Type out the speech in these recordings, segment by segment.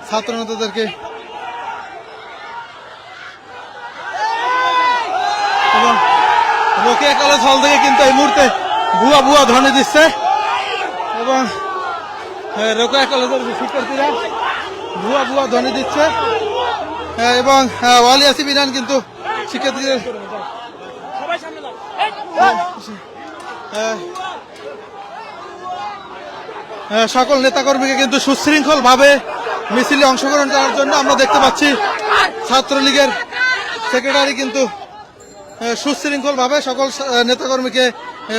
ছাত্র নেতাদেরকে এবং রোকেয়া কলেজ হল থেকে কিন্তু এই মুহূর্তে ভুয়া ভুয়া ধ্বনি দিচ্ছে এবং রোকেয়া কলেজের শিক্ষার্থীরা ভুয়া ভুয়া ধ্বনি দিচ্ছে এবং ওয়ালি আসিফ ইনান কিন্তু শিক্ষার্থীদের সকল নেতাকর্মীকে কিন্তু সুশৃঙ্খল ভাবে মিছিলে অংশগ্রহণ করার জন্য আমরা দেখতে পাচ্ছি ছাত্রলীগের সেক্রেটারি কিন্তু সুশৃঙ্খল ভাবে সকল নেতাকর্মীকে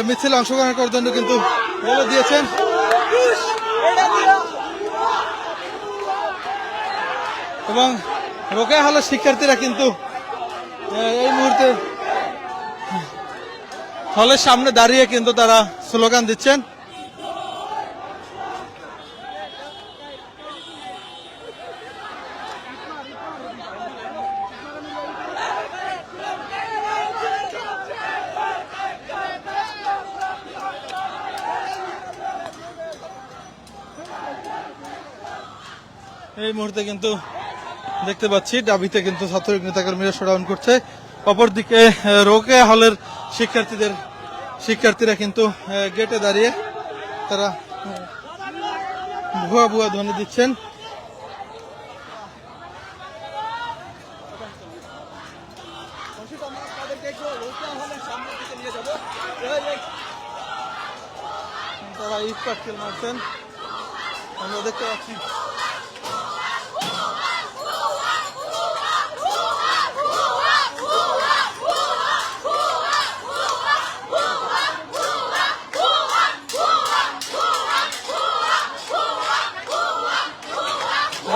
মিছিলে অংশগ্রহণ করার জন্য কিন্তু বলে দিয়েছেন এবং রোকেয়া হলের শিক্ষার্থীরা কিন্তু এই মুহূর্তে হলের সামনে দাঁড়িয়ে কিন্তু তারা স্লোগান দিচ্ছেন এই মুহূর্তে কিন্তু দেখতে পাচ্ছি ডাবিতে কিন্তু ছাত্রলীগ নেতাকর্মীরা শোডাউন করছে অপরদিকে রোকেয়া হলের শিক্ষার্থীরা কিন্তু গেটে দাঁড়িয়ে তারা ভুয়া ভুয়া ধ্বনি দিচ্ছেন তারা ইট পাটকেল মারছেন আমরা দেখতে পাচ্ছি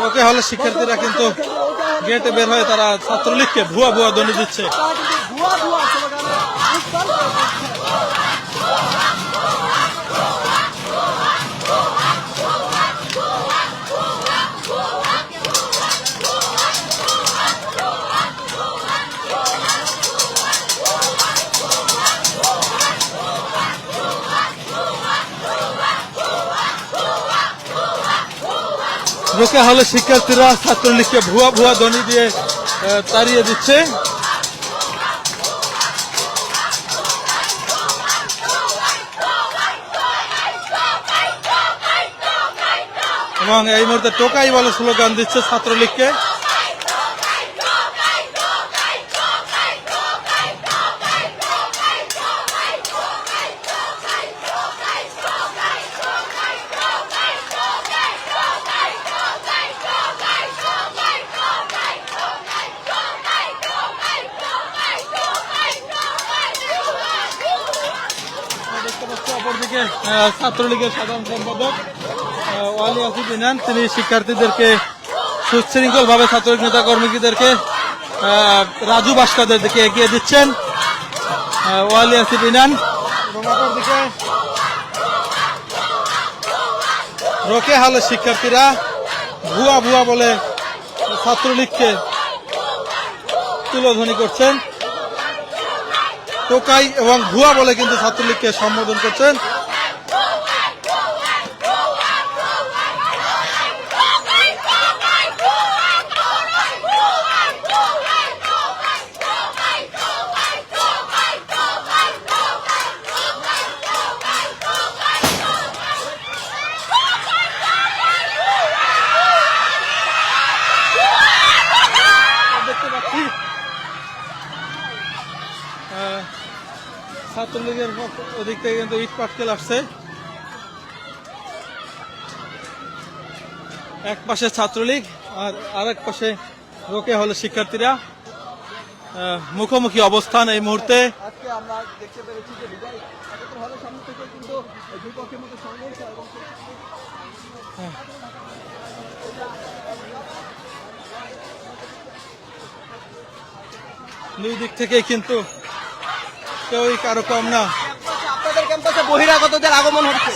রোকেয়া হলের শিক্ষার্থীরা কিন্তু গেটে বের হয়ে তারা ছাত্রলীগকে ভুয়া ভুয়া ধ্বনি দিচ্ছে রোকেয়া হলের শিক্ষার্থীরা ছাত্রলীগকে ভুয়া ভুয়া ধ্বনি দিয়ে তাড়িয়ে দিচ্ছে এবং এই মুহূর্তে টোকাই বলে স্লোগান দিচ্ছে ছাত্রলীগকে অপরদিকে ছাত্রলীগের সাধারণ সম্পাদক ওয়ালি আসিফ ইনান তিনি শিক্ষার্থীদেরকে সুশৃঙ্খল ভাবে ছাত্রলীগ নেতা কর্মীদেরকে রাজু ভাস্করদের দিকে এগিয়ে দিচ্ছেন ওয়ালি আসিফ ইনান এবং অপরদিকে রোকেয়া হলের শিক্ষার্থীরা ভুয়া ভুয়া বলে ছাত্রলীগকে তুলোধনী করছেন টোকাই এবং ভুয়া বলে কিন্তু ছাত্রলীগকে সম্বোধন করছেন ছাত্রলীগের ওদিক থেকে কিন্তু ইট পাটকেল আসছে এক পাশে ছাত্রলীগ আর আরেক পাশে রোকেয়া হলের শিক্ষার্থীরা মুখোমুখি অবস্থান এই মুহূর্তে আজকে আমরা দেখতে পেরেছি যে হলের সামনে থেকে কিন্তু দুই পক্ষের মধ্যে সংঘর্ষ এবং দুই দিক থেকে কিন্তু কেউই কারো কম না আপনাদের ক্যাম্পাসে বহিরাগতদের আগমন হচ্ছে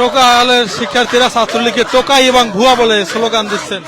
রোকালের শিক্ষার্থীরা ছাত্রলীগকে টোকাই এবং ভুয়া বলে স্লোগান দিচ্ছেন।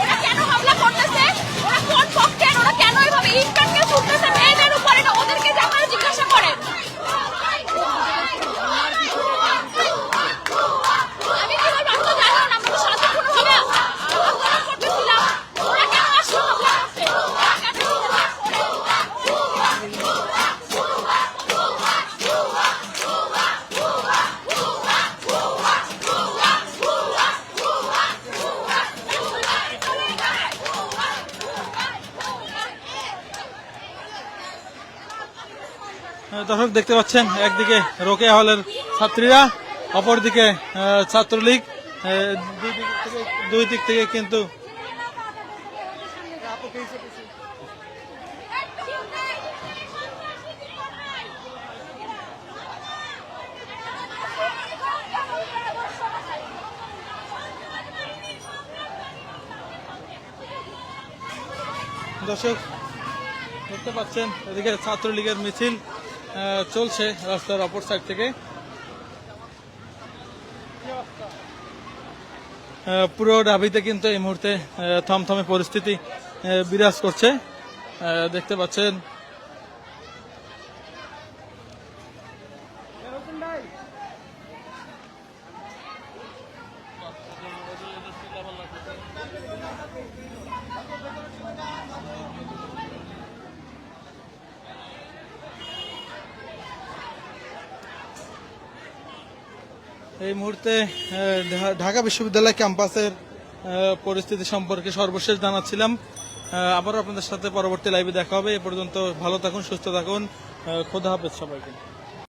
ওরা কেন হামলা করতেছে? ওরা কোন পক্ষের? ওরা কেন এভাবে ইন্টারনেট ছুটতেছে মেয়েদের উপরে? না ওদেরকে যে আপনারা জিজ্ঞাসা করেন। আমি কি বলবো? আমি তো জানি না, আমরা তো শান্তিপূর্ণভাবে আন্দোলন করতেছিলাম। ওরা কেন আসলো হামলা করতে? ওরা কেন দর্শক দেখতে পাচ্ছেন, একদিকে রোকেয়া হলের ছাত্রীরা, অপরদিকে ছাত্রলীগ। দুই দিক থেকে কিন্তু দর্শক দেখতে পাচ্ছেন, এদিকে ছাত্রলীগের মিছিল চলছে রাস্তার অপর সাইড থেকে। পুরো ঢাবিতে কিন্তু এই মুহূর্তে থমথমে পরিস্থিতি বিরাজ করছে, দেখতে পাচ্ছেন। এই মুহূর্তে ঢাকা বিশ্ববিদ্যালয় ক্যাম্পাসের পরিস্থিতি সম্পর্কে সর্বশেষ জানাচ্ছিলাম। আবারও আপনাদের সাথে পরবর্তী লাইভে দেখা হবে। এ পর্যন্ত ভালো থাকুন, সুস্থ থাকুন, খোদা হাফেজ সবাইকে।